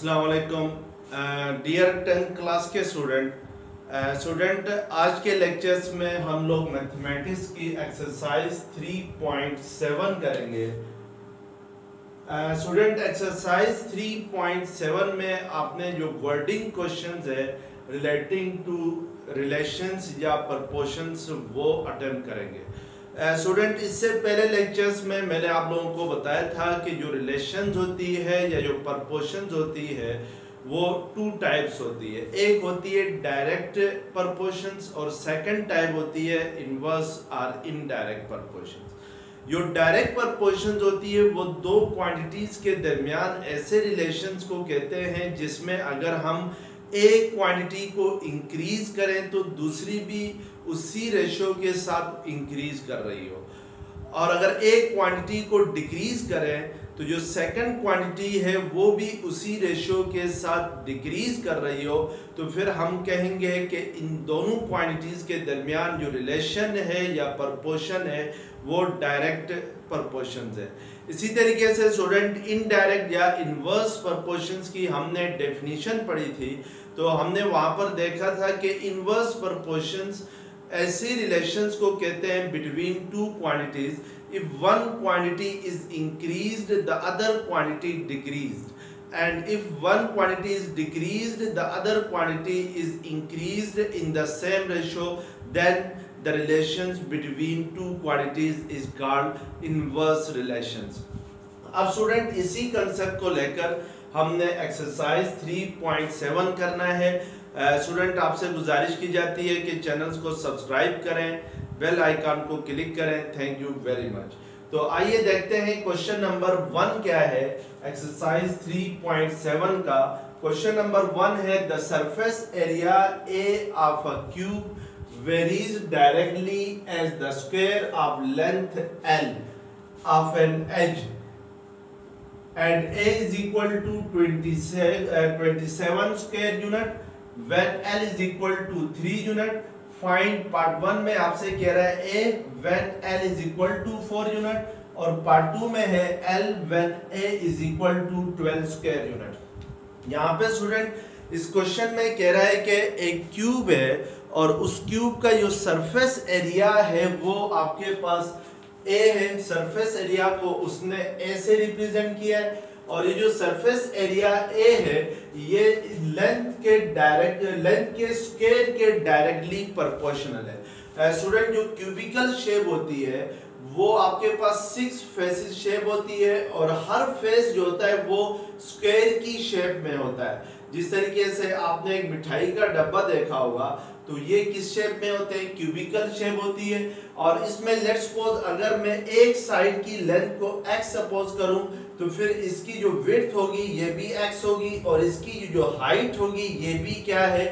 अस्सलाम वालेकुम dear 10th class के स्टूडेंट आज के लेक्चर्स में हम लोग मैथमेटिक्स की एक्सरसाइज 3.7 करेंगे। स्टूडेंट एक्सरसाइज 3.7 में आपने जो वर्डिंग क्वेश्चंस है रिलेटिंग टू रिलेशंस या प्रपोर्शंस वो अटेम्प्ट करेंगे। स्टूडेंट इससे पहले लेक्चर्स में मैंने आप लोगों को बताया था कि जो रिलेशंस होती है या जो प्रपोर्शंस होती है वो टू टाइप्स होती है। एक होती है डायरेक्ट प्रपोर्शंस और सेकंड टाइप होती है इनवर्स और इनडायरेक्ट प्रपोर्शंस। जो डायरेक्ट प्रपोर्शंस होती है वो दो क्वांटिटीज के दरमियान ऐसे रिलेशंस को कहते हैं जिसमें अगर हम एक क्वांटिटी को इंक्रीज करें तो दूसरी भी उसी रेशो के साथ इंक्रीज कर रही हो, और अगर एक क्वांटिटी को डिक्रीज करें तो जो सेकंड क्वांटिटी है वो भी उसी रेशो के साथ डिक्रीज कर रही हो, तो फिर हम कहेंगे कि इन दोनों क्वांटिटीज के दरमियान जो रिलेशन है या प्रपोर्शन है वो डायरेक्ट प्रपोर्शंस है। इसी तरीके से स्टूडेंट इनडायरेक्ट या इनवर्स प्रपोर्शंस की हमने डेफिनेशन पढ़ी थी, तो हमने वहां पर देखा था कि इनवर्स प्रपोर्शंस ऐसी रिलेशंस को कहते हैं between two quantities. If one quantity is increased the other quantity decreased, and if one quantity is decreased the other quantity is increased in the same ratio, then the relations between two quantities is called inverse relations। अब student इसी concept को लेकर हमने exercise 3.7 करना है। Student आपसे गुजारिश की जाती है कि चैनल्स को सब्सक्राइब करें, बेल आइकन को क्लिक करें। Thank you very much. तो आइए देखते हैं क्वेश्चन नंबर 1 क्या है एक्सरसाइज 3.7 का। क्वेश्चन नंबर 1 है the surface area A of a cube varies directly as the square of length L of an edge and A is equal to 27 square unit when L is equal to 3 unit। Find part 1 में आपसे कह रहा है A when L is equal to 4 unit, और part 2 में है L when A is equal to 12 square unit। यहाँ पे स्टूडेंट इस क्वेश्चन में कह रहा है कि एक क्यूब है और उस क्यूब का जो सरफेस एरिया है वो आपके पास A है। सरफेस एरिया को उसने A से रिप्रेजेंट किया है, और ये जो सरफेस एरिया A है ये लेंथ के स्क्वायर के डायरेक्टली प्रोपोर्शनल है। स्टूडेंट जो क्यूबिकल शेप होती है वो आपके पास 6 फेसेस शेप होती है, और हर फेस जो होता है वो स्क्वायर की शेप में होता है। जिस तरीके से आपने एक मिठाई का डब्बा देखा होगा तो ये किस शेप में होते हैं, क्यूबिकल शेप होती है। और इसमें लेट्स सपोज अगर मैं एक साइड की लेंथ को x सपोज करूं तो फिर इसकी जो विड्थ होगी ये भी x होगी, और इसकी जो हाइट होगी ये भी क्या है,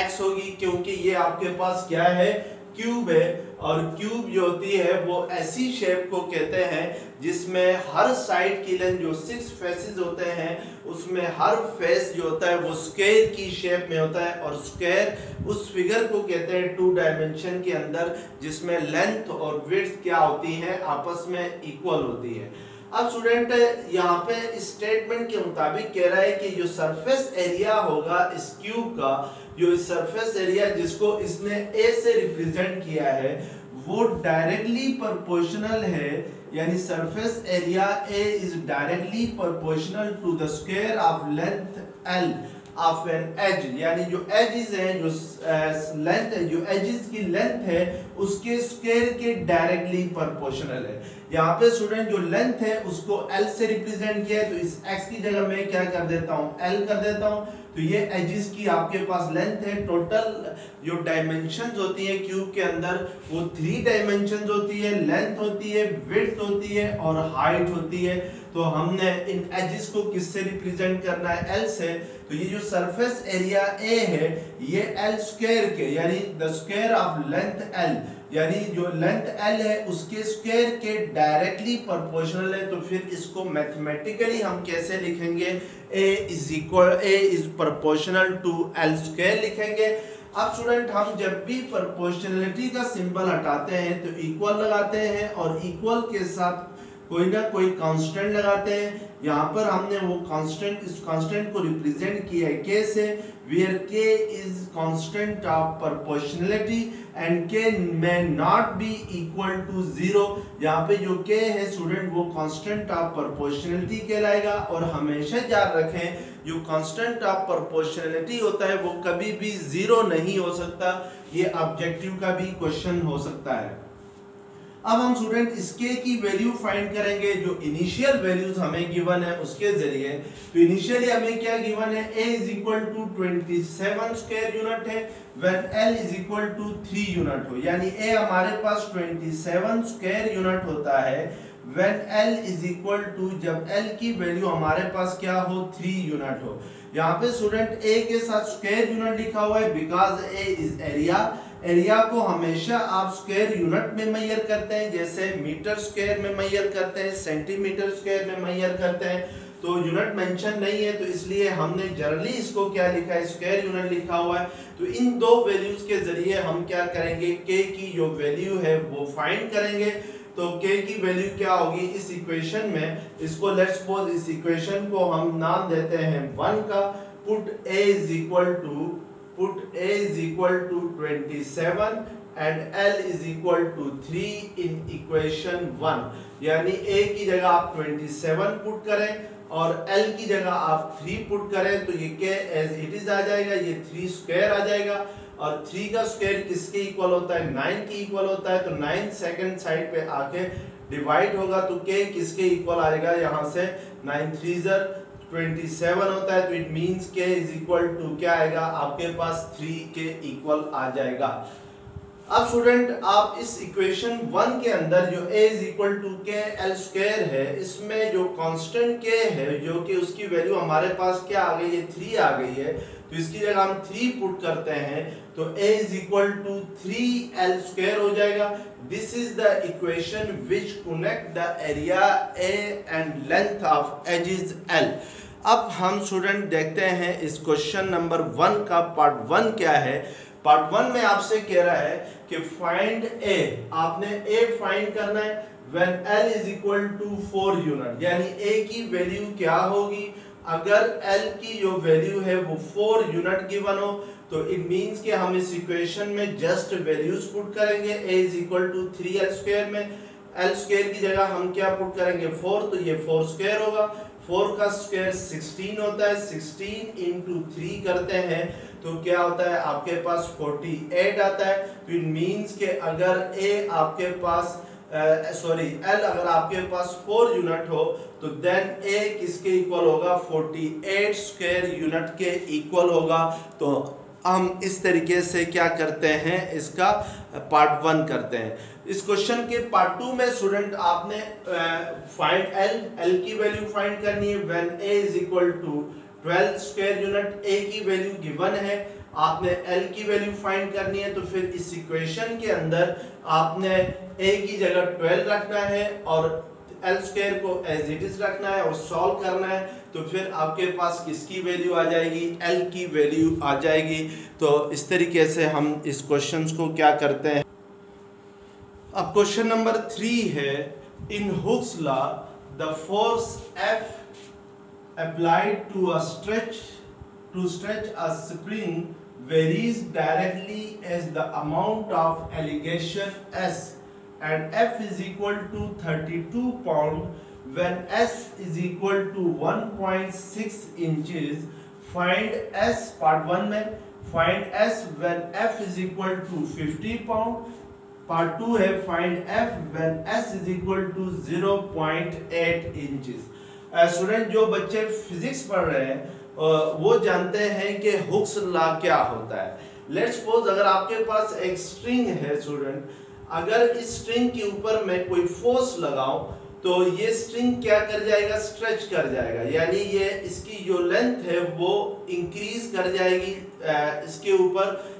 x होगी, क्योंकि ये आपके पास क्या है, क्यूब है। और क्यूब जो होती है वो ऐसी शेप को कहते हैं जिसमें हर साइड की लेंथ जो 6 फेसेस होते हैं उसमें हर फेस जो होता है वो स्क्वायर की शेप में होता है, और स्क्वायर उस फिगर को कहते हैं 2 डायमेंशन के अंदर जिसमें लेंथ और विड्थ क्या होती है, आपस में इक्वल होती है। अब स्टूडेंट यहाँ पे स्टेटमेंट के मुताबिक कह रहा है कि जो सरफेस एरिया होगा इस क्यूब का, जो सरफेस एरिया जिसको इसने A से रिप्रेजेंट किया है वो डायरेक्टली प्रोपोर्शनल है, यानी surface area A is directly proportional to the square of length L of an edge, यानी जो एजेस हैं जो लेंथ है, जो एजेस की लेंथ है उसके स्क्वायर के डायरेक्टली प्रोपोर्शनल है। यहाँ पे स्टूडेंट जो लेंथ है उसको L से रिप्रेजेंट किया है, तो इस x की जगह मैं क्या कर देता हूँ, L कर देता हूँ। तो ये एजेस की आपके पास लेंथ है। टोटल जो डायमेंशंस होती है क्यूब के अंदर वो 3 डायमेंशंस होती है, लेंथ होती है, विड्थ होती है और हाइट होती है। तो हमने इन एजेस को किससे रिप्रेजेंट करना है, L से। तो ये जो सरफेस एरिया A है ये L स्क्वायर के, यानी the square of length L, यानी जो लेंथ L है उसके स्क्वायर के डायरेक्टली प्रोपोर्शनल है। तो फिर इसको मैथमेटिकली हम कैसे लिखेंगे, A is proportional to L square लिखेंगे। अब स्टूडेंट हम जब भी प्रोपोर्शनलिटी का सिंबल हटाते हैं तो इक्वल लगाते हैं, और इक्वल के साथ कोई ना कोई कांस्टेंट लगाते हैं। यहाँ पर हमने वो कांस्टेंट, इस कांस्टेंट को रिप्रेजेंट किया है के से, where K is constant of proportionality and K may not be equal to 0। यहाँ पे जो के है स्टूडेंट वो कांस्टेंट ऑफ प्रोपोर्शनलिटी कहलाएगा। और हमेशा याद रखें जो कांस्टेंट ऑफ प्रोपोर्शनलिटी होता है वो कभी भी 0 नहीं हो सकता। ये ऑब्जेक्टिव का भी क्वेश्चन हो सकता है। अब हम स्टूडेंट इसके की वैल्यू फाइंड करेंगे जो इनिशियल वैल्यूज हमें गिवन है उसके जरिए। तो इनिशियली हमें क्या गिवन है, a is equal to 27 square unit है when l is equal to 3 unit हो, यानी a हमारे पास 27 स्क्वायर यूनिट होता है when l is equal to, जब l की वैल्यू हमारे पास क्या हो 3 यूनिट हो। यहाँ पे स्टूडेंट a के साथ स्क्वायर यूनिट लिखा हुआ है because a is area. Area को हमेशा आप स्क्वायर यूनिट में मेजर करते हैं, जैसे मीटर स्क्वायर में मेजर करते हैं, सेंटीमीटर स्क्वायर में मेजर करते हैं। तो यूनिट मेंशन नहीं है तो इसलिए हमने जनरली इसको क्या लिखा है, स्क्वायर यूनिट लिखा हुआ है। तो इन दो वैल्यूज के जरिए हम क्या करेंगे, के की जो वैल्यू है वो फाइंड करेंगे। तो k की वैल्यू क्या होगी इस इक्वेशन में, इसको लेट्स सपोज इस इक्वेशन को हम नाम देते हैं 1 का। Put a is equal to 27 and l is equal to 3 in equation 1, यानी a की जगह आप 27 पुट करें और l की जगह आप 3 पुट करें तो ये k एज इट इज आ जाएगा, ये 3 स्क्वायर आ जाएगा। और 3 का स्क्वायर किसके इक्वल होता है, 9 के इक्वल होता है। तो 9 सेकंड साइड पे आके डिवाइड होगा तो k किसके इक्वल आएगा, यहाँ से 9 3 27 होता है। तो it means k is equal to क्या आएगा आपके पास 3 के इक्वल आ जाएगा। अब स्टूडेंट आप इस इक्वेशन 1 के अंदर जो a इज इक्वल टू के एल स्क्वायर है, इसमें जो कांस्टेंट k है जो कि उसकी वैल्यू हमारे पास क्या आ गई है 3 आ गई है, तो इसकी जगह हम 3 पुट करते हैं तो a is equal to 3l square हो जाएगा। This is the equation which connect the area a and length of edges l। अब हम स्टूडेंट देखते हैं इस क्वेश्चन नंबर 1 का पार्ट 1 क्या है। पार्ट 1 में आपसे कह रहा है कि फाइंड a, आपने a फाइंड करना है when l is equal to 4 unit, यानी a की वैल्यू क्या होगी अगर l की जो वैल्यू है वो 4 यूनिट गिवन हो। तो इट मींस कि हम इस इक्वेशन में जस्ट वैल्यूज पुट करेंगे। a is equal to 3l square में l स्क्वायर की जगह हम क्या पुट करेंगे 4, तो ये 4 स्क्वायर होगा। 4 का स्क्वायर 16 होता है, 16 इंटू 3 करते हैं तो क्या होता है आपके पास 48 आता है। तो इट मींस कि अगर a आपके पास l अगर आपके पास 4 यूनिट हो तो देन a किसके इक्वल होगा 48 स्क्वायर यूनिट के इक्वल होगा। तो हम इस तरीके से क्या करते हैं, इसका पार्ट 1 करते हैं। इस क्वेश्चन के पार्ट 2 में स्टूडेंट आपने फाइंड l की वैल्यू फाइंड करनी है when a is equal to 12 square unit. a की वैल्यू गिवन है, आपने l की वैल्यू फाइंड करनी है। तो फिर इस इक्वेशन के अंदर आपने a की जगह 12 रखना है और l स्क्वायर को एज इट इज रखना है और सॉल्व करना है। तो फिर आपके पास किसकी वैल्यू आ जाएगी, l की वैल्यू आ जाएगी। तो इस तरीके से हम इस क्वेश्चंस को क्या करते हैं। अब क्वेश्चन नंबर 3 है, in Hooke's law the force F applied to stretch a spring varies directly as the amount of elongation S, and F is equal to 32 pound when S is equal to 1.6 inches. Find S, part 1 में find S when F is equal to 50 pound. Part 2 है find F when S is equal to 0.8 inches। Student जो बच्चे physics पढ़ रहे हैं वो जानते हैं कि हुक्स लॉ क्या होता है। लेट्स सपोज अगर आपके पास एक स्ट्रिंग है स्टूडेंट, अगर इस स्ट्रिंग के ऊपर मैं कोई फोर्स लगाऊं तो ये स्ट्रिंग क्या कर जाएगा, स्ट्रेच कर जाएगा, यानी ये इसकी जो लेंथ है वो इंक्रीज कर जाएगी। इसके ऊपर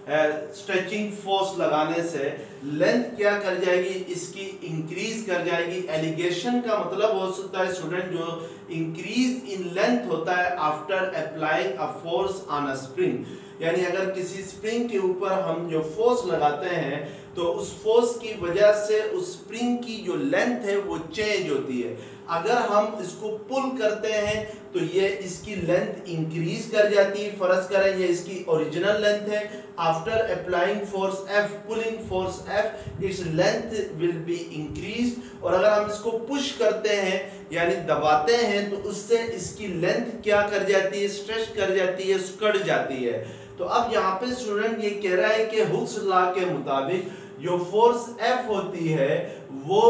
स्ट्रेचिंग फोर्स लगाने से लेंथ क्या कर जाएगी, इसकी इंक्रीज कर जाएगी। एलिगेशन का मतलब हो सकता है स्टूडेंट जो इंक्रीज इन लेंथ होता है after applying a force on a spring, यानी अगर किसी स्प्रिंग के ऊपर हम जो फोर्स लगाते हैं तो उस फोर्स की वजह से उस स्प्रिंग की जो लेंथ है वो चेंज होती है। अगर हम इसको पुल करते हैं तो ये इसकी लेंथ इंक्रीज कर जाती है। फर्ज करें ये इसकी ओरिजिनल लेंथ है, after applying force F, pulling force F, its length will be increase. और अगर हम इसको पुश करते हैं यानी दबाते हैं तो उससे इसकी लेंथ क्या कर जाती है, स्ट्रेच कर जाती है, कट जाती है। तो अब यहाँ पे स्टूडेंट ये कह रहा है कि हुक्स लॉ के मुताबिक जो फोर्स F होती है वो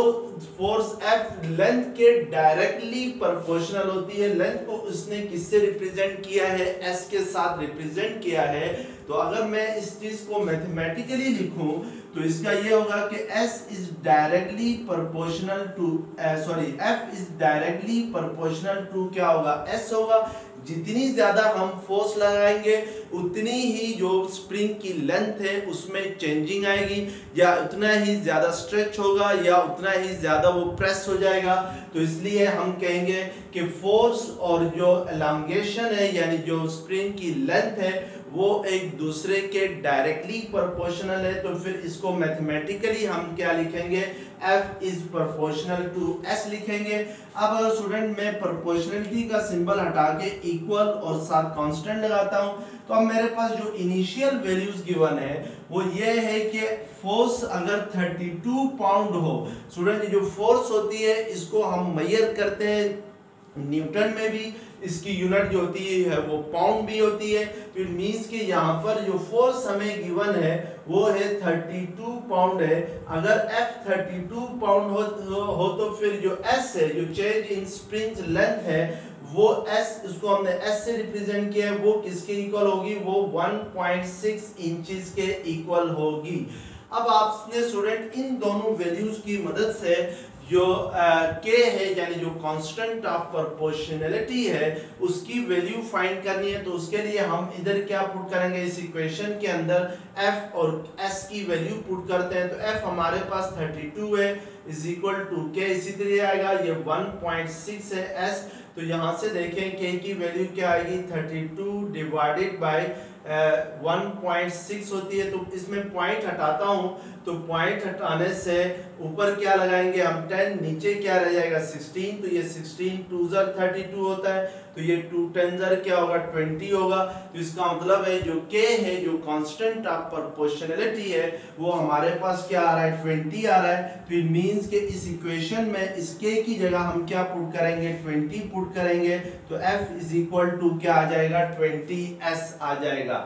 फोर्स F लेंथ के डायरेक्टली प्रोपोर्शनल होती है। लेंथ को उसने किससे रिप्रेजेंट किया है, S के साथ रिप्रेजेंट किया है। तो अगर मैं इस चीज को मैथमेटिकली लिखूं तो इसका ये होगा कि S is directly proportional to F is directly proportional to क्या होगा, S होगा। जितनी ज्यादा हम फोर्स लगाएंगे उतनी ही जो स्प्रिंग की लेंथ है उसमें चेंजिंग आएगी, या उतना ही ज्यादा स्ट्रेच होगा या उतना ही ज्यादा वो प्रेस हो जाएगा। तो इसलिए हम कहेंगे कि फोर्स और जो एलोंगेशन है यानी जो स्प्रिंग की लेंथ है वो एक दूसरे के डायरेक्टली प्रोपोर्शनल है। तो फिर इसको मैथमेटिकली हम क्या लिखेंगे, F is proportional to S लिखेंगे। अब अगर स्टूडेंट मैं प्रोपोर्शनलिटी का सिंबल हटा के इक्वल और साथ कांस्टेंट लगाता हूं तो अब मेरे पास जो इनिशियल वैल्यूज गिवन है वो ये है कि फोर्स अगर 32 पाउंड हो, स्टूडेंट जो फोर्स होती है इसको हम मेजर करते हैं न्यूटन में भी, इसकी यूनिट जो होती है वो पाउंड भी होती है। तो इट मींस कि यहाँ पर जो फोर्स हमें गिवन है वो है 32 पाउंड है। अगर F 32 पाउंड हो तो फिर जो S है, जो चेंज इन स्प्रिंग लेंथ है वो S, इसको हमने S से रिप्रेजेंट किया है, वो किसके इक्वल होगी, वो 1.6 इंचेस के इक्वल होगी। अब आपने स्टूडेंट इन दोनों वैल्यूज की मदद से जो K है यानी जो कांस्टेंट ऑफ प्रोपोर्शनैलिटी है उसकी वैल्यू फाइंड करनी है। तो उसके लिए हम इधर क्या पुट करेंगे, इस इक्वेशन के अंदर F और S की वैल्यू पुट करते हैं। तो F हमारे पास 32 है इज इक्वल टू K, इसी तरह आएगा ये 1.6 है S। तो यहाँ से देखें K की वैल्यू क्या आएगी, 32 डिवाइडेड बाय 1.6 होती है। तो इसमें पॉइंट हटाता हूं तो पॉइंट हटाने से ऊपर क्या लगाएंगे हम 10, नीचे क्या रह जाएगा 16। तो ये 16 2 ज़र 32 होता है, तो ये 2 10 ज़र क्या होगा 20 होगा। तो इसका मतलब है जो K है, जो कांस्टेंट ऑफ प्रोपोर्शनैलिटी है, वो हमारे पास क्या आ रहा है 20 आ रहा है। तो इट मींस कि इस इक्वेशन में इस K की जगह हम क्या पुट करेंगे 20 पुट करेंगे। तो F इज इक्वल टू क्या आ जाएगा 20S आ जाएगा।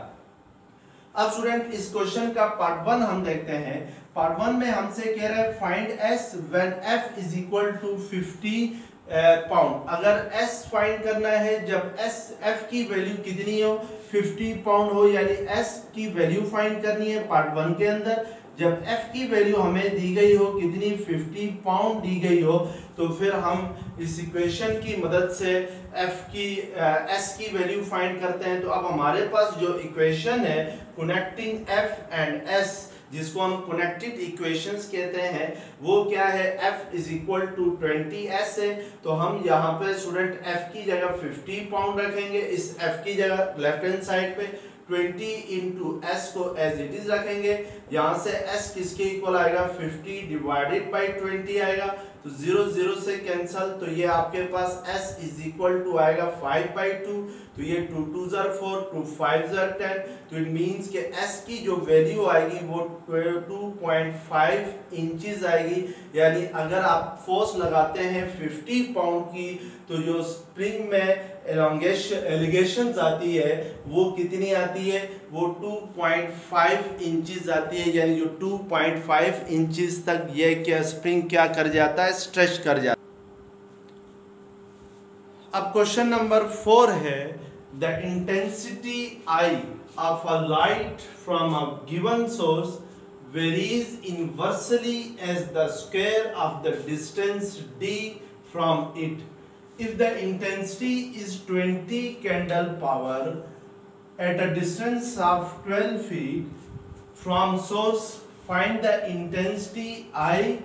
अब स्टूडेंट इस क्वेश्चन का पार्ट 1 हम देखते हैं। पार्ट 1 में हमसे कह रहा है find S when F is equal to 50 pound. अगर S फाइंड करना है जब F की वैल्यू कितनी हो, 50 पाउंड हो, यानी S की वैल्यू फाइंड करनी है पार्ट 1 के अंदर। जब F की वैल्यू हमें दी गई हो कितनी, 50 पाउंड दी गई हो, तो फिर हम इस इक्वेशन की मदद से S की वैल्यू फाइंड करते हैं। तो अब हमारे पास जो इक्वेशन है कनेक्टिंग F एंड S, जिसको हम कनेक्टेड इक्वेशंस कहते हैं, वो क्या है, F is equal to 20S है। तो हम यहाँ पे स्टूडेंट F की जगह 50 पाउंड रखेंगे, इस F की जगह लेफ्ट हैंड साइड पे 20 इंटू S को एज इट इज रखेंगे। यहाँ से S किसके इक्वल आएगा, 50 डिवाइडेड बाई 20 आएगा। तो 0 0 से कैंसल, तो ये आपके पास S इज इक्वल टू आएगा 5/2। तो ये 2 2 ज़र 4, 2 5 ज़र 10। तो इट मींस कि S की जो वैल्यू आएगी वो 2.5 इंचेस आएगी। यानी अगर आप फोर्स लगाते हैं 50 पाउंड की तो जो स्प्रिंग में एलिगेशन आती है वो कितनी आती है, वो 2.5 इंचेस आती है। यानी जो 2.5 इंचेस तक ये क्या स्प्रिंग क्या कर जाता है, स्ट्रेच कर जाता है। अब क्वेश्चन नंबर 4 है, the intensity I of a light from a given source varies inversely as the square of the distance d from it. If the intensity is 20 candle power at a distance of 12 feet from source, find the intensity I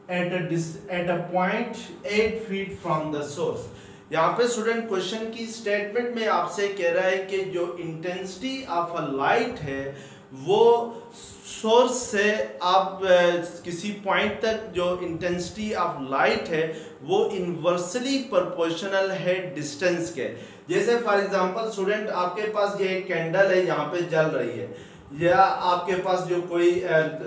at a point 8 feet from the source. यहाँ पे student question की statement में आपसे कह रहा है कि जो इंटेंसिटी ऑफ अ लाइट है वो सोर्स से आप किसी पॉइंट तक जो इंटेंसिटी ऑफ लाइट है वो इन्वर्सली प्रोपोर्शनल है डिस्टेंस के। जैसे फॉर एग्जांपल स्टूडेंट, आपके पास ये एक कैंडल है यहाँ पे जल रही है, या आपके पास जो कोई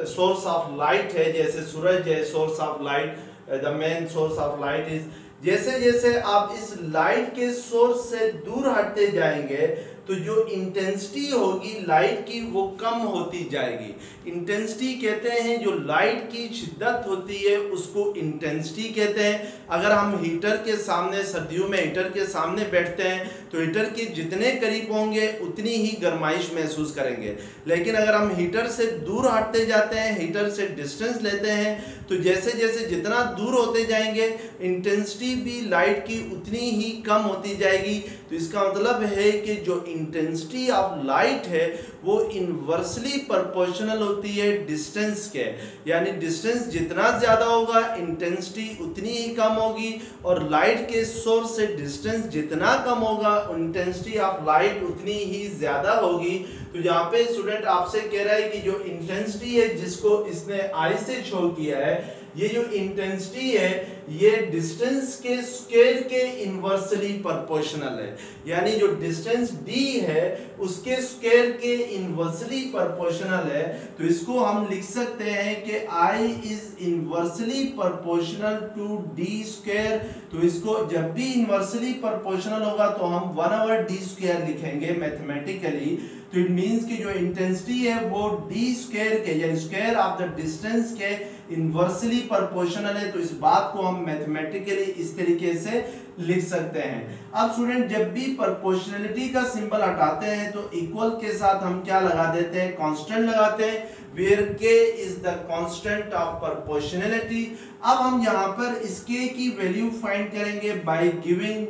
सोर्स ऑफ लाइट है, जैसे सूरज है source of light, the main source of light is, जैसे जैसे आप इस लाइट के सोर्स से दूर हटते जाएंगे तो जो इंटेंसिटी होगी लाइट की वो कम होती जाएगी। इंटेंसिटी कहते हैं जो लाइट की शिद्दत होती है उसको इंटेंसिटी कहते हैं। अगर हम हीटर के सामने, सर्दियों में हीटर के सामने बैठते हैं तो हीटर के जितने करीब होंगे उतनी ही गर्माइश महसूस करेंगे, लेकिन अगर हम हीटर से दूर हटते जाते हैं, हीटर से डिस्टेंस लेते हैं, तो जैसे जैसे जितना दूर होते जाएंगे इंटेंसिटी भी लाइट की उतनी ही कम होती जाएगी। तो इसका मतलब है कि जो इंटेंसिटी ऑफ लाइट है वो इन्वर्सली प्रोपोर्शनल होती है डिस्टेंस के, यानी डिस्टेंस जितना ज़्यादा होगा इंटेंसिटी उतनी ही कम होगी, और लाइट के सोर्स से डिस्टेंस जितना कम होगा इंटेंसिटी ऑफ लाइट उतनी ही ज़्यादा होगी। तो यहाँ पे स्टूडेंट आपसे कह रहा है कि जो इंटेंसिटी है जिसको इसने आई से शो किया है, ये जो इंटेंसिटी है ये डिस्टेंस के स्क्वायर के इन्वर्सली प्रोपोर्शनल है, यानी जो डिस्टेंस d है उसके स्क्वायर के इन्वर्सली प्रोपोर्शनल है। तो इसको हम लिख सकते हैं कि I is inversely proportional to d square. तो इसको जब भी इन्वर्सली प्रोपोर्शनल होगा तो हम 1/d स्क्वायर लिखेंगे मैथमेटिकली। तो इट मींस कि जो इंटेंसिटी है वो d स्क्वायर के, यानी स्क्वायर ऑफ द डिस्टेंस के इन्वर्सली प्रोपोर्शनल है। तो इस बात को हम मैथमेटिकली इस तरीके से लिख सकते हैं। अब स्टूडेंट जब भी प्रोपोर्शनलिटी का सिंबल हटाते हैं तो इक्वल के साथ हम क्या लगा देते हैं, कांस्टेंट लगाते हैं, where k is the constant of proportionality. अब हम यहाँ पर इस k की वैल्यू फाइंड करेंगे बाय गिविंग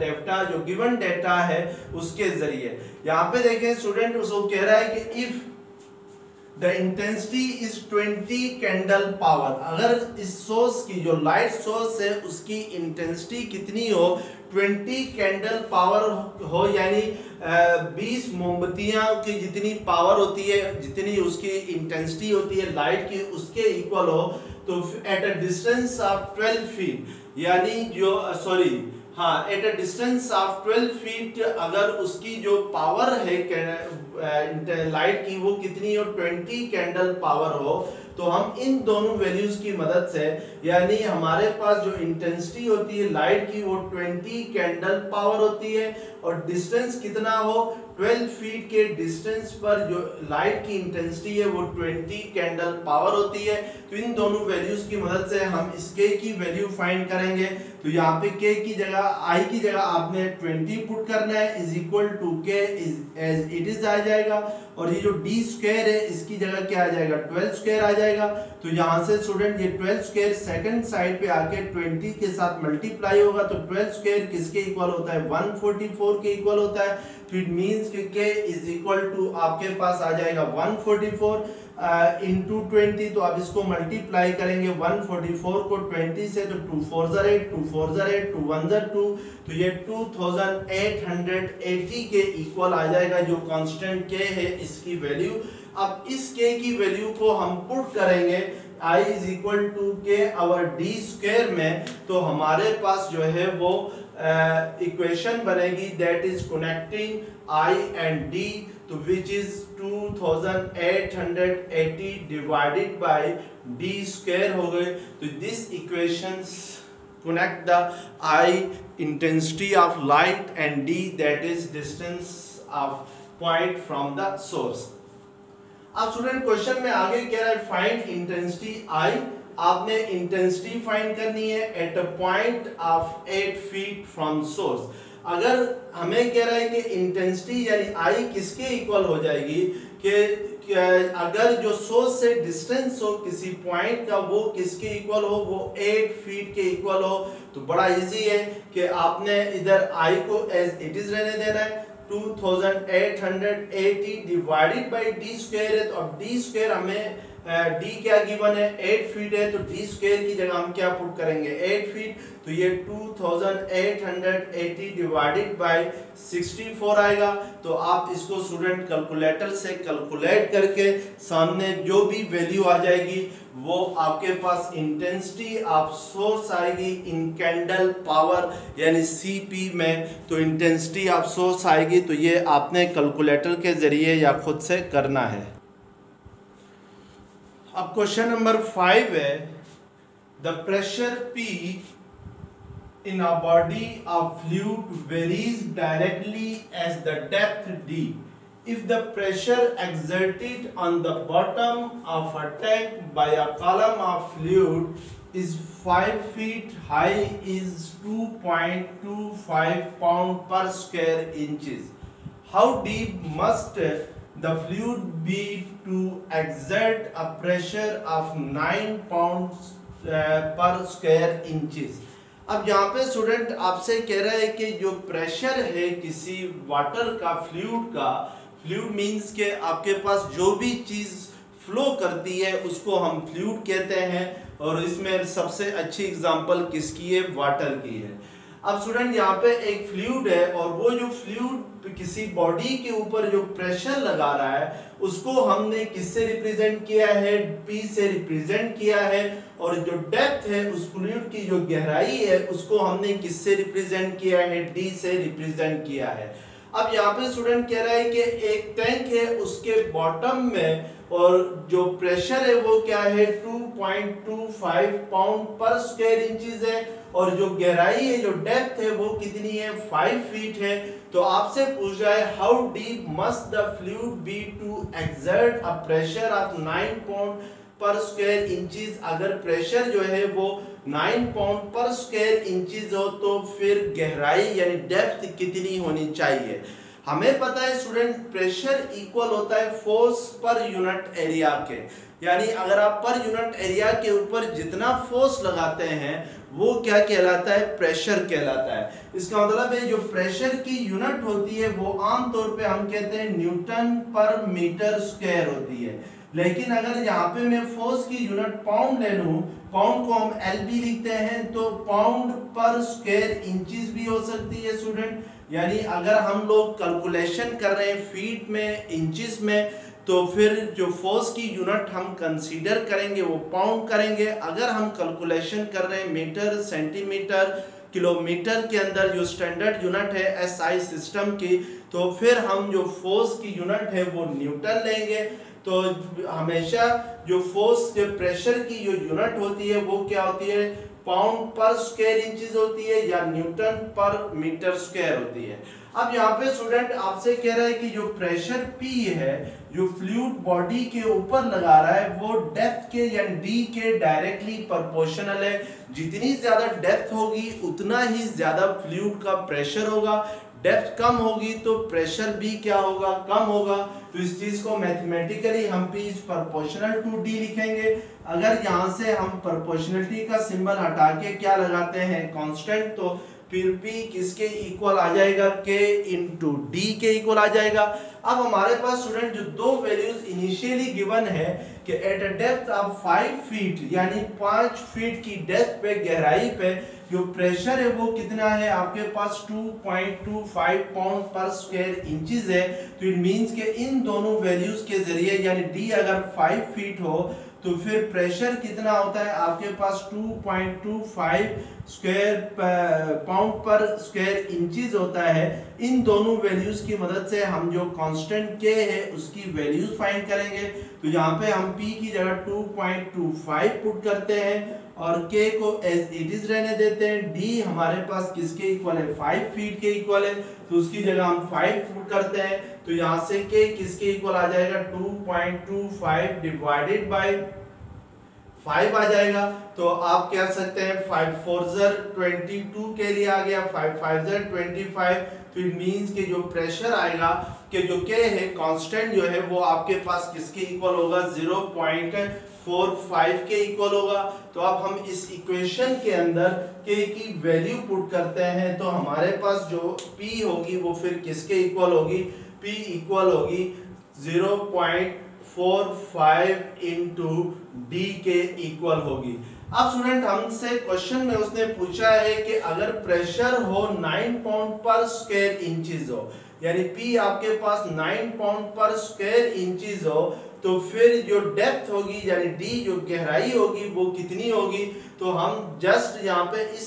डेटा, जो गिवन डेटा है उसके जरिए। यहाँ पे देखें स्टूडेंट, उसको कह रहा है कि if the intensity is 20 candle power, अगर इस सोर्स की जो लाइट सोर्स है उसकी इंटेंसिटी कितनी हो, 20 कैंडल पावर हो, यानी 20 मोमबत्तियां की जितनी पावर होती है, जितनी उसकी इंटेंसिटी होती है लाइट की उसके इक्वल हो, तो at a distance of 12 feet, यानी जो at a distance of 12 feet अगर उसकी जो पावर है लाइट की वो कितनी हो, 20 कैंडल पावर हो, तो हम इन दोनों वैल्यूज की मदद से, यानी हमारे पास जो इंटेंसिटी होती है लाइट की वो 20 कैंडल पावर होती है, और डिस्टेंस कितना हो, 12 फीट के डिस्टेंस पर जो लाइट की इंटेंसिटी है वो 20 कैंडल पावर होती है। तो इन दोनों वैल्यूज की मदद से हम इस k की वैल्यू फाइंड करेंगे। तो यहाँ पे k की जगह, i की जगह आपने 20 पुट करना है, is equal to k as it is आ जाएगा, और ये जो d स्क्वायर है इसकी जगह क्या आ जाएगा, 12 स्क्वायर आ जाएगा। तो यहाँ से स्टूडेंट ये 12 स्क्वायर सेकंड साइड पे आके 20 के साथ मल्टीप्लाई होगा, तो 12 स्क्वायर किसके इक्वल होता है, 144 के इक्वल होता है। तो इट मींस कि k इज इक्वल टू आपके पास आ जाएगा 144 इंटू 20। तो आप इसको मल्टीप्लाई करेंगे 144 को 20 से, तो 2 4 8, 2 4 8, 2 1 2, तो ये 2880 के इक्वल आ जाएगा, जो कांस्टेंट k है इसकी वैल्यू। अब इस k की वैल्यू को हम पुट करेंगे I is equal to k over d square में, तो हमारे पास जो है वो इक्वेशन बनेगी that is connecting I and D, तो which is 2880 divided by d square हो गए। तो this equations connect the I, intensity of light, and D, that is distance of point from the source। अब student question में आगे कह रहा है फाइंड इंटेंसिटी I। आपने इंटेंसिटी फाइंड करनी है at a point of 8 feet from source. अगर हमें कह रहा है कि इंटेंसिटी यानी I किसके इक्वल हो जाएगी, कि अगर जो सोर्स से डिस्टेंस हो किसी पॉइंट का वो किसके इक्वल हो, वो 8 फीट के इक्वल हो। तो बड़ा इजी है कि आपने इधर I को एज इट इज रहने देना है, 2880 डिवाइडेड बाय d स्क्वायर है। तो अब d स्क्वायर हमें डी क्या गिवन है 8 फीट है, तो डी स्क्वायर की जगह हम क्या पुट करेंगे 8 फीट, तो ये 2880 डिवाइडेड बाय 64 आएगा। तो आप इसको स्टूडेंट कैलकुलेटर से कैलकुलेट करके सामने जो भी वैल्यू आ जाएगी वो आपके पास इंटेंसिटी आप सोर्स आएगी इन कैंडल पावर यानी सीपी में, तो इंटेंसिटी आप सोर्स आएगी। तो ये आपने कैलकुलेटर के जरिए या खुद से करना है। अब क्वेश्चन नंबर 5 है, the pressure P in a body of fluid varies directly as the depth D. If the pressure exerted on the bottom of a tank by a column of fluid is 5 feet high is 2.25 pound per square inches, how deep must the fluid be to exert a pressure of 9 pounds per square inches? अब यहाँ पे student आपसे कह रहा है कि जो pressure है किसी वाटर का, फ्लूइड मींस के आपके पास जो भी चीज फ्लो करती है उसको हम फ्लूइड कहते हैं, और इसमें सबसे अच्छी एग्जांपल किसकी है, वाटर की है। अब स्टूडेंट यहाँ पे एक फ्लूइड है और वो जो फ्लूइड किसी बॉडी के ऊपर जो प्रेशर लगा रहा है उसको हमने किससे रिप्रेजेंट किया है, P से रिप्रेजेंट किया है, और जो डेप्थ है उस फ्लूइड की जो गहराई है उसको हमने किससे रिप्रेजेंट किया है, D से रिप्रेजेंट किया है। अब यहाँ पे स्टूडेंट कह रहा है कि एक टैंक है उसके बॉटम में और जो प्रेशर है वो क्या है 2.25 पाउंड पर स्क्वायर इंचेस है, और जो गहराई है जो डेप्थ है वो कितनी है 5 फीट है। तो आपसे पूछ रहा है how deep must the fluid be to exert a pressure of 9 pound per square inches. अगर प्रेशर जो है वो 9 पाउंड पर स्क्वायर इंचेस हो तो फिर गहराई यानी डेप्थ कितनी होनी चाहिए। हमें पता है स्टूडेंट प्रेशर इक्वल होता है फोर्स पर यूनिट एरिया के, यानी अगर आप पर यूनिट एरिया के ऊपर जितना फोर्स लगाते हैं वो क्या कहलाता है, प्रेशर कहलाता है। इसका मतलब है जो प्रेशर की यूनिट होती है वो आमतौर पे हम कहते हैं न्यूटन पर मीटर स्क्वायर होती है, लेकिन अगर यहाँ पे मैं फोर्स की यूनिट पाउंड ले लूं, पाउंड को हम LB लिखते हैं, तो पाउंड पर स्क्वायर इंचेस भी हो सकती है स्टूडेंट। यानी अगर हम लोग कैलकुलेशन कर रहे हैं फीट में, इंचेस में, तो फिर जो फोर्स की यूनिट हम कंसीडर करेंगे वो पाउंड करेंगे। अगर हम कैलकुलेशन कर रहे हैं मीटर, सेंटीमीटर, किलोमीटर के अंदर जो स्टैंडर्ड यूनिट है SI सिस्टम की, तो फिर हम जो फोर्स की यूनिट है वो न्यूटन लेंगे। तो हमेशा जो फोर्स जो प्रेशर की जो यूनिट होती है वो क्या होती है, पाउंड पर स्क्वायर इंचेस होती है या न्यूटन पर मीटर स्क्वायर होती है। अब यहाँ पे स्टूडेंट आपसे कह रहा है कि जो प्रेशर P है जो फ्लूइड बॉडी के ऊपर लगा रहा है वो डेप्थ के यानी D के डायरेक्टली प्रोपोर्शनल है। जितनी ज्यादा डेप्थ होगी उतना ही ज्यादा फ्लूइड का प्रेशर होगा, डेप्थ कम होगी तो प्रेशर भी क्या होगा, कम होगा। तो इस चीज को मैथमेटिकली हम P is proportional to D लिखेंगे। अगर यहाँ से हम प्रोपोर्शनलिटी का सिंबल हटा के क्या लगाते हैं, कांस्टेंट, तो फिर P किसके इक्वल आ जाएगा, K इंटू D के इक्वल आ जाएगा। अब हमारे पास स्टूडेंट जो दो वैल्यूज इनिशियली गिवन है कि at a depth of 5 feet यानी 5 फीट की डेप्थ पे, गहराई पे जो प्रेशर है वो कितना है आपके पास 2.25 पाउंड पर स्क्वायर इंचेस है। तो इट मींस के इन दोनों वैल्यूज के जरिए यानी D अगर 5 फीट हो तो फिर प्रेशर कितना होता है आपके पास 2.25 square pound per square inches होता है। इन दोनों वैल्यूज की मदद से हम जो कांस्टेंट K है उसकी वैल्यूज फाइंड करेंगे। तो यहाँ पे हम P की जगह 2.25 पुट करते हैं और K को एज इट इज रहने देते हैं। D हमारे पास किसके इक्वल है, 5 फीट के इक्वल है, तो उसकी जगह हम 5 पुट करते हैं। तो यहाँ से K किसके इक्वल आ जाएगा, 2.25 डिवाइडेड बाय 5 आ जाएगा। तो आप कह सकते हैं 5 4 22 के लिए आ गया, 5 5 25। तो इट मींस कि जो प्रेशर आएगा कि जो K है कांस्टेंट जो है वो आपके पास किसके इक्वल होगा, 0.45 के इक्वल होगा। तो अब हम इस इक्वेशन के अंदर K की वैल्यू पुट करते हैं तो हमारे पास जो P होगी वो फिर किसके इक्वल होगी, P इक्वल होगी 0.45 0.45 इंटू डी के इक्वल होगी। अब स्टूडेंट हमसे क्वेश्चन में उसने पूछा है कि अगर प्रेशर हो 9 पाउंड पर स्क्वायर इंचेस हो, यानी P आपके पास 9 पाउंड पर स्क्वायर इंचेस हो, तो फिर जो डेप्थ होगी यानी D जो गहराई होगी वो कितनी होगी। तो हम जस्ट यहाँ पे इस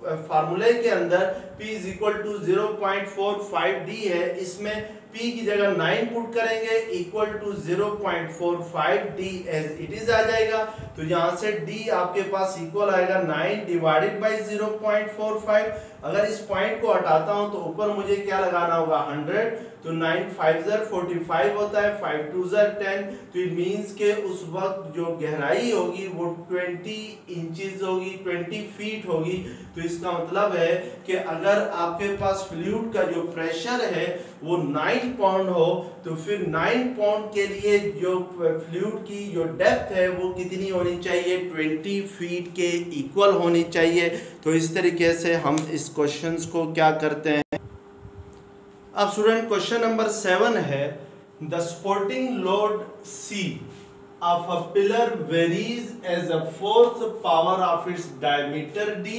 फार्मूले के अंदर P is equal to 0.45D है, इसमें P की जगह 9 पुट करेंगे equal to 0.45D as it is आ जाएगा। तो यहाँ से D आपके पास इक्वल आएगा 9 डिवाइडेड बाई 0.45। अगर इस पॉइंट को हटाता हूं तो ऊपर मुझे क्या लगाना होगा 100, तो 9 5 45 होता है, 5 2 10। तो इट मींस के उस वक्त जो गहराई होगी वो 20 इंचेस होगी, 20 फीट होगी। तो इसका मतलब है कि अगर आपके पास फ्लूइड का जो प्रेशर है वो 9 पाउंड हो, तो फिर 9 पाउंड के लिए जो फ्लूइड की जो डेप्थ है वो कितनी होनी चाहिए, 20 फीट के इक्वल होनी चाहिए। तो इस तरीके से हम इस क्वेश्चंस को क्या करते हैं। अब स्टूडेंट क्वेश्चन नंबर 7 है, the supporting load C of a pillar varies as the fourth power of its diameter D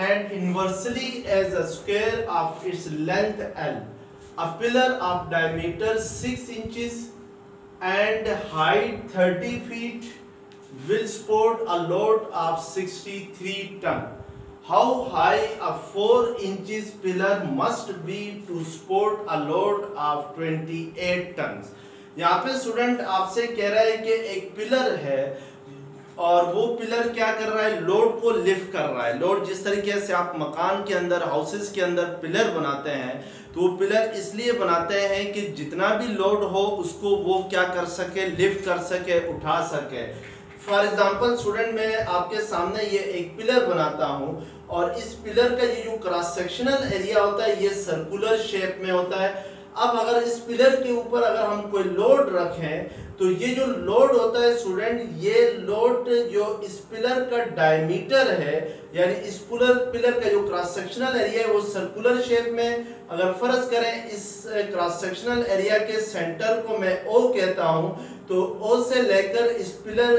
and inversely as the square of its length L. A pillar of diameter 6 inches and height 30 feet will support a load of 63 ton. How high a 4 inches pillar must be to support a load of 28 tons. यहाँ पे student आपसे कह रहा है कि एक pillar है और वो पिलर क्या कर रहा है, लोड को लिफ्ट कर रहा है। लोड जिस तरीके से आप मकान के अंदर, हाउसेस के अंदर पिलर बनाते हैं, तो वो पिलर इसलिए बनाते हैं कि जितना भी लोड हो उसको वो क्या कर सके, लिफ्ट कर सके, उठा सके। फॉर एग्जाम्पल स्टूडेंट मैं आपके सामने ये एक पिलर बनाता हूँ और इस पिलर का ये जो क्रॉस सेक्शनल एरिया होता है ये सर्कुलर शेप में होता है। अब अगर इस पिलर के ऊपर अगर हम कोई लोड रखें तो ये जो लोड होता है स्टूडेंट, ये लोड जो इस पिलर का डायमीटर है, यानी इस पिलर का जो क्रॉस सेक्शनल एरिया है वो सर्कुलर शेप में। अगर फर्ज करें इस क्रॉस सेक्शनल एरिया के सेंटर को मैं O कहता हूं, तो O से लेकर इस पिलर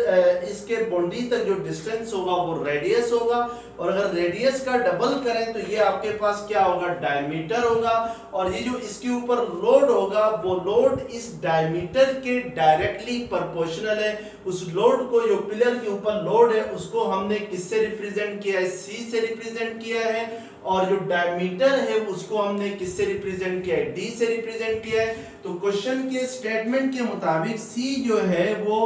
इसके बाउंड्री तक जो डिस्टेंस होगा वो रेडियस होगा, और अगर रेडियस का डबल करें तो ये आपके पास क्या होगा, डायमीटर होगा। और ये जो इसके ऊपर लोड होगा वो लोड इस डायमीटर के डायरेक्टली प्रोपोर्शनल है। उस लोड को, जो पिलर के ऊपर लोड है, उसको हमने किससे रिप्रेजेंट किया है, C से रिप्रेजेंट किया है, और जो डायमीटर है उसको हमने किससे रिप्रेजेंट किया है, D से रिप्रेजेंट किया है। तो क्वेश्चन के स्टेटमेंट के मुताबिक C जो है वो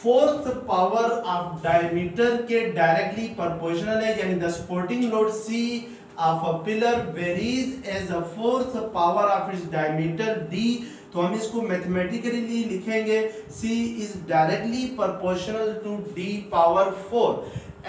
फोर्थ पावर ऑफ डायमीटर के डायरेक्टली प्रोपोर्शनल है, यानी the supporting load C of a pillar varies as the fourth power of its diameter D। तो हम इसको मैथमेटिकली लिखेंगे C is directly proportional to D power 4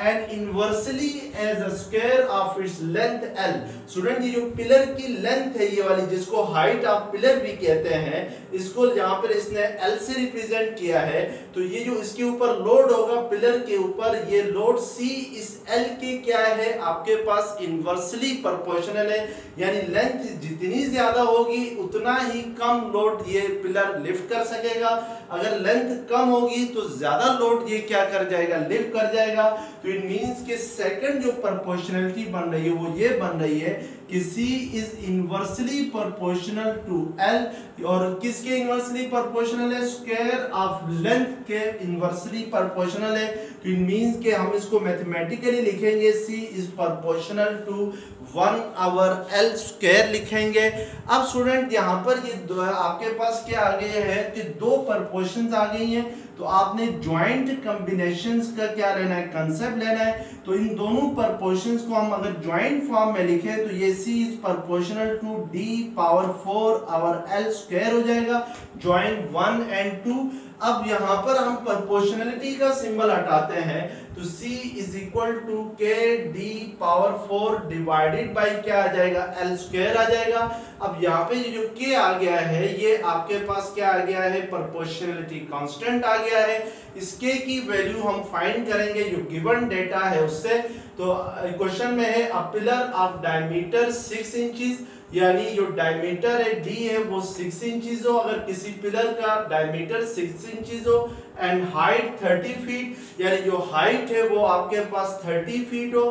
and inversely as the square of its length L। Student ये जो pillar की length है ये वाली, जिसको हाइट ऑफ पिलर भी कहते हैं, इसको यहाँ पर इसने L से रिप्रेजेंट किया है। तो ये जो इसके ऊपर लोड होगा पिलर के ऊपर, ये लोड C इस L के क्या है, आपके पास इनवर्सली प्रोपोर्शनल है, यानी लेंथ जितनी ज्यादा होगी उतना ही कम लोड ये पिलर लिफ्ट कर सकेगा। अगर लेंथ कम होगी तो ज्यादा लोड ये क्या कर जाएगा, लिफ्ट कर जाएगा। तो इट मींस कि सेकंड जो प्रोपोर्शनलिटी बन रही है वो ये बन रही है कि C is inversely proportional to L। और किसके इनवर्सली प्रोपोर्शनल है, स्क्वायर ऑफ लेंथ के इनवर्सली प्रोपोर्शनल है। तो इट मींस कि हम इसको मैथमेटिकली लिखेंगे C is proportional to 1/L square लिखेंगे। अब स्टूडेंट यहाँ पर ये आपके पास क्या आ गए हैं कि दो प्रोपोर्शंस आ गई हैं, तो आपने ज्वाइंट कॉम्बिनेशंस का क्या लेना है, कंसेप्ट लेना है। तो इन दोनों प्रोपोर्शंस को हम अगर ज्वाइंट फॉर्म में लिखें तो ये C is proportional to D power 4/L square हो जाएगा, ज्वाइंट 1 and 2। अब यहाँ पर हम प्रोपोर्शनलिटी का सिंबल हटाते हैं तो C is equal to K D power 4 divided by क्या आ जाएगा, L स्क्वायर आ जाएगा। अब यहाँ पे जो K आ गया है ये आपके पास क्या आ गया है, प्रोपोर्शनलिटी कांस्टेंट आ गया है। इसके की वैल्यू हम फाइंड करेंगे जो गिवन डेटा है उससे। तो क्वेश्चन में है अ पिलर ऑफ डायमीटर 6 इंचेस यानी जो डायमीटर है डी है वो 6 इंचेस हो, अगर किसी पिलर का डायमीटर 6 इंचेस हो एंड हाइट 30 फीट, यानी जो हाइट है वो आपके पास 30 फीट हो,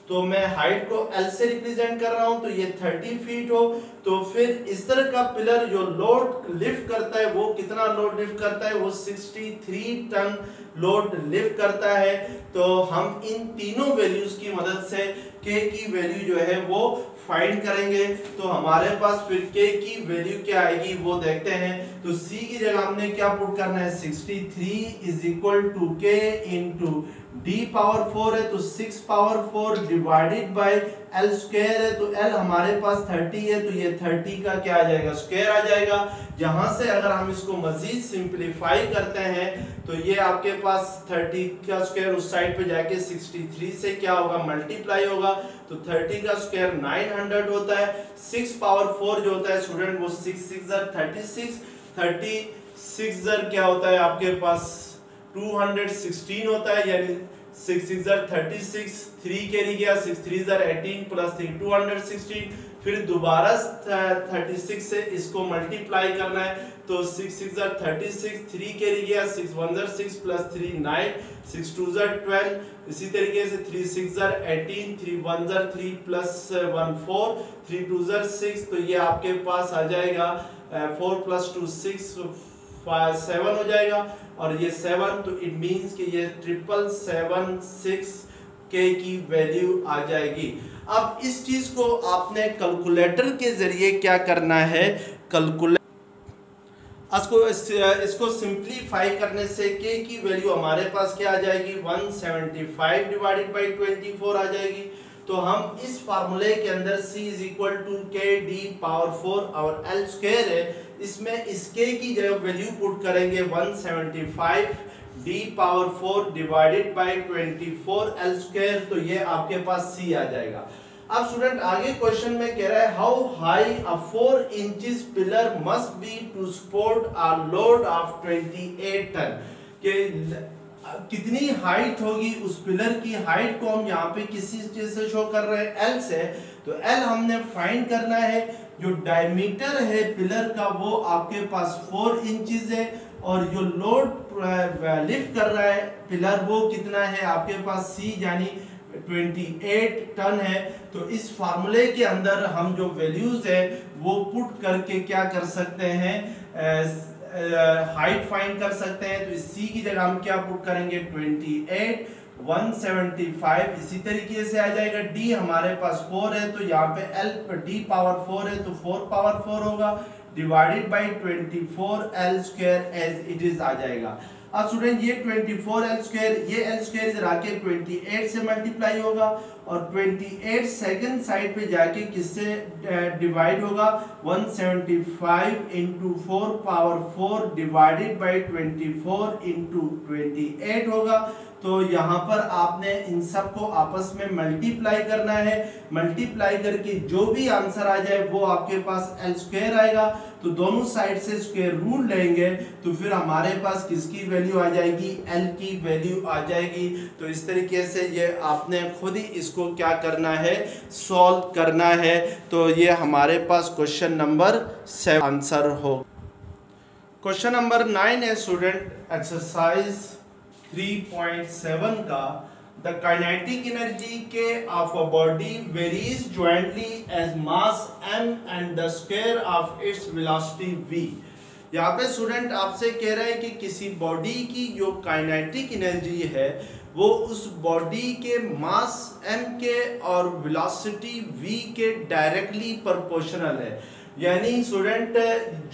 तो मैं हाइट को L से रिप्रेजेंट कर रहा हूं, तो ये 30 फीट हो, तो फिर इस तरह का पिलर जो लोड लिफ्ट करता है वो कितना लोड लिफ्ट करता है, वो 63 टन लोड लिफ्ट करता है। तो हम इन तीनों वैल्यूज की मदद से K की वैल्यू जो है वो फाइंड करेंगे। तो हमारे पास फिर K की वैल्यू क्या आएगी वो देखते हैं। तो C की जगह हमने क्या पुट करना है, 63 is equal to K into D power 4 है तो 6 power 4 divided by L square है, तो L हमारे पास 30 है, तो ये 30 का क्या आ जाएगा, स्क्वायर आ जाएगा। जहां से अगर हम इसको मजीद सिंपलीफाई करते हैं तो ये आपके पास 30 का स्क्वायर उस साइड पे जाके 63 से क्या होगा, मल्टीप्लाई होगा, तो 30 का स्क्वायर 900 होता है। 6 पावर 4 जो होता है स्टूडेंट वो 6 6 36, 36 क्या होता है आपके पास 216 होता है, यानी 6 6 36, 3 कैरी गया, 6 3 18 प्लस 3 216, फिर दोबारा 36 से इसको मल्टीप्लाई करना है, तो 6 6 36, 3 कैरी गया, 6 1 6 प्लस 3 9, 6 2 12, इसी तरीके से 3 6 18, 3 1 3 प्लस 1 4, 3 2 6, तो ये आपके पास आ जाएगा 4 प्लस 2 6 7 हो जाएगा, और ये 7, तो इट मींस कि ये 776 K की वैल्यू आ जाएगी। अब इस चीज को आपने कैलकुलेटर के जरिए क्या करना है, इसको सिंपलीफाई करने से K की वैल्यू हमारे पास क्या आ जाएगी, 175 डिवाइडेड बाई 24 आ जाएगी। तो हम इस फार्मूले के अंदर C is equal to K D power 4 और L स्क्वायर है, इसमें इस K की जगह वैल्यू पुट करेंगे 175 D power 4 divided by 24 L square, तो ये आपके पास C आ जाएगा। अब स्टूडेंट आगे क्वेश्चन में कह रहा है how high a 4 inches pillar must be to support a load of 28 ton, के कितनी हाइट होगी उस पिलर की, हाइट को हम यहाँ पे किसी चीज से शो कर रहे हैं, L से, तो L हमने फाइंड करना है। जो डायमीटर है पिलर का वो आपके पास 4 इंचेस है, और जो लोड लिफ्ट कर रहा है पिलर वो कितना है आपके पास C यानी 28 टन है। तो इस फार्मूले के अंदर हम जो वैल्यूज है वो पुट करके क्या कर सकते हैं, हाइट फाइंड कर सकते हैं। तो इस C की जगह हम क्या पुट करेंगे, 28 175, इसी तरीके से आ जाएगा। D हमारे पास 4 है, तो यहाँ पे L D पावर 4 है, तो 4 पावर 4 होगा divided by 24 L square as it is आ जाएगा। अब स्टूडेंट ये 24 L स्क्वायर, ये L स्क्वायर इधर आके 28 से मल्टीप्लाई होगा, और 28 सेकंड साइड पे जाके किससे डिवाइड होगा, 175 into 4 power 4 divided by 24 into 28 होगा। तो यहाँ पर आपने इन सब को आपस में मल्टीप्लाई करना है, मल्टीप्लाई करके जो भी आंसर आ जाए वो आपके पास L स्क्वायर आएगा। तो दोनों साइड से स्क्वायर रूट लेंगे तो फिर हमारे पास किसकी वैल्यू आ जाएगी, L की वैल्यू आ जाएगी। तो इस तरीके से ये आपने खुद ही इसको क्या करना है, सॉल्व करना है। तो ये हमारे पास क्वेश्चन नंबर 7 आंसर हो। क्वेश्चन नंबर 9 है स्टूडेंट एक्सरसाइज 3.7 का, the kinetic energy K of a body varies jointly as mass m and the square of its velocity v। यहाँ पे स्टूडेंट आपसे कह रहे हैं कि किसी बॉडी की जो काइनेटिक एनर्जी है वो उस बॉडी के मास m के और वेलोसिटी v के डायरेक्टली प्रोपोर्शनल है। यानी स्टूडेंट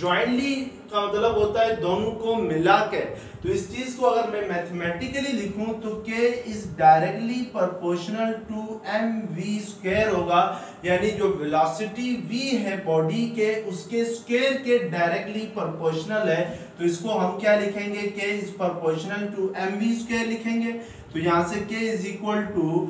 जॉइंटली का मतलब होता है दोनों को मिला के। तो इस चीज को अगर मैं मैथमेटिकली लिखूं तो k is directly proportional to mv square होगा, यानी जो वेलोसिटी v है बॉडी के उसके स्क्वायर के डायरेक्टली प्रोपोर्शनल है। तो इसको हम क्या लिखेंगे, k is proportional to mv square लिखेंगे। तो यहाँ से k is equal to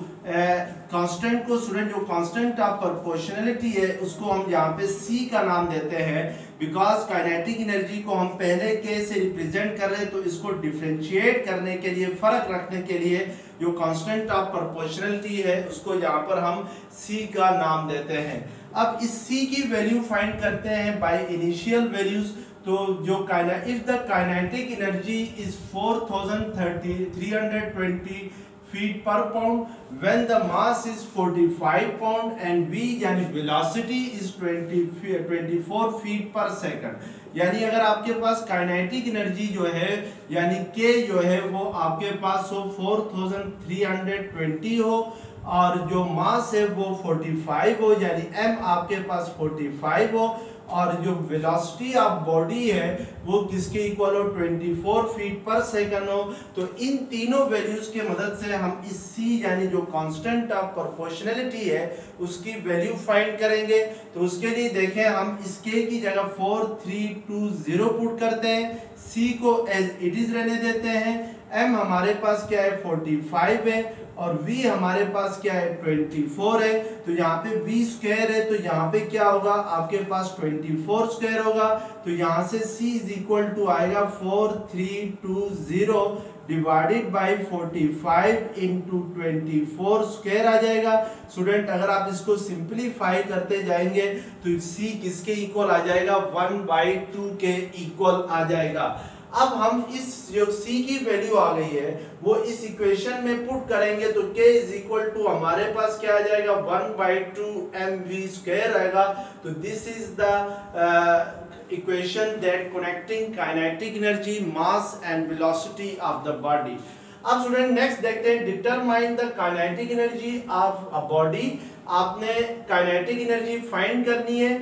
constant को स्टूडेंट जो कांस्टेंट ऑफ प्रोपोर्शनलिटी है उसको हम यहाँ पे c का नाम देते हैं। बिकॉज काइनेटिक एनर्जी को हम पहले के से रिप्रेजेंट कर रहे हैं, तो इसको डिफरेंशिएट करने के लिए, फर्क रखने के लिए जो कांस्टेंट ऑफ प्रोपोर्शनलिटी है उसको यहाँ पर हम c का नाम देते हैं। अब इस c की वैल्यू फाइंड करते हैं बाय इनिशियल वैल्यूज। तो जो if the kinetic energy is 4320 feet per pound when the mass is 45 pound and v यानी velocity is 24 feet per second. यानी अगर आपके पास काइनेटिक एनर्जी जो है यानी k जो है वो आपके पास हो 4320 हो और जो मास है वो 45 हो यानी m आपके पास 45 हो और जो वेलोसिटी ऑफ बॉडी है वो किसके इक्वल हो 24 फीट पर सेकंड हो। तो इन तीनों वैल्यूज के मदद से हम इस c यानी जो कांस्टेंट ऑफ प्रोपोर्शनलिटी है उसकी वैल्यू फाइंड करेंगे। तो उसके लिए देखें हम इस k की जगह 4320 पुट करते हैं, c को एज इट इज रहने देते हैं, m हमारे पास क्या है 45 है और v हमारे पास क्या है 24 है। तो यहाँ पे v स्क्वायर है तो यहाँ पे क्या होगा आपके पास 24 स्क्वायर होगा। तो यहाँ से c इज इक्वल टू आएगा 4320 डिवाइडेड बाय 45 इंटू 24 स्क्वायर आ जाएगा। स्टूडेंट अगर आप इसको सिंप्लीफाई करते जाएंगे तो c किसके इक्वल आ जाएगा 1/2 के इक्वल आ जाएगा। अब हम इस जो c की वैल्यू आ गई है वो इस इक्वेशन में पुट करेंगे तो k इज इक्वल टू हमारे पास क्या आ जाएगा 1/2 mv स्क्वायर आएगा। तो this is the equation that connecting kinetic energy, mass and velocity of the body. अब स्टूडेंट नेक्स्ट देखते हैं determine the kinetic energy of a body. आपने काइनेटिक एनर्जी फाइंड करनी है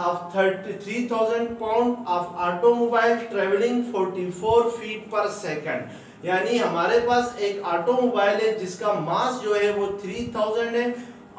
of 3000 pound of automobile travelling 44 feet per second. यानी हमारे पास एक automobile है जिसका मास जो है वो 3000 है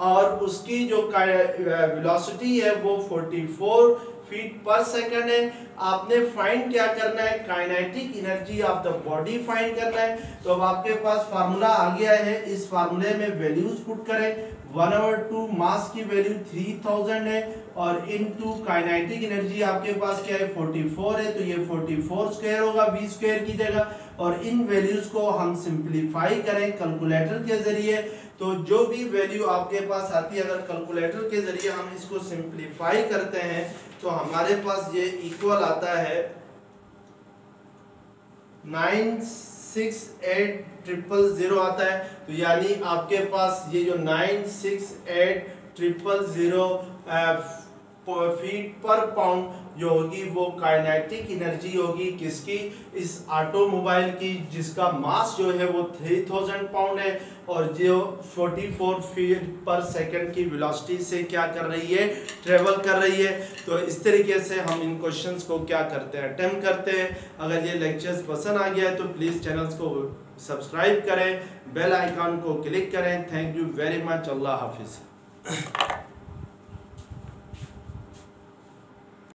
और उसकी जो वेलोसिटी है वो 44 फीट पर सेकंड है। आपने फाइंड क्या करना है kinetic energy of the body find करना है। तो अब आपके पास फार्मूला आ गया है, इस फार्मूले में वैल्यूज पुट करें। 1/2 मास की वैल्यू 3000 है और इनटू काइनेटिक एनर्जी आपके पास क्या है 44 है तो ये 44 स्क्वायर होगा v स्क्वायर की जगह। और इन वैल्यूज को हम सिंप्लीफाई करें कैलकुलेटर के जरिए तो जो भी वैल्यू आपके पास आती है अगर कैलकुलेटर के जरिए हम इसको सिंप्लीफाई करते हैं तो हमारे पास ये इक्वल आता है 968,000 आता है। तो यानी आपके पास ये जो 968,000 फीट पर पाउंड जो होगी वो काइनेटिक एनर्जी होगी किसकी इस ऑटोमोबाइल की जिसका मास जो है वो 3000 पाउंड है और जो 44 फीट पर सेकंड की वेलोसिटी से क्या कर रही है ट्रेवल कर रही है। तो इस तरीके से हम इन क्वेश्चंस को क्या करते हैं अटेम्प्ट करते हैं। अगर ये लेक्चर्स पसंद आ गया है तो प्लीज़ चैनल्स को सब्सक्राइब करें, बेल आइकन को क्लिक करें। Thank you very much. अल्लाह हाफिज़।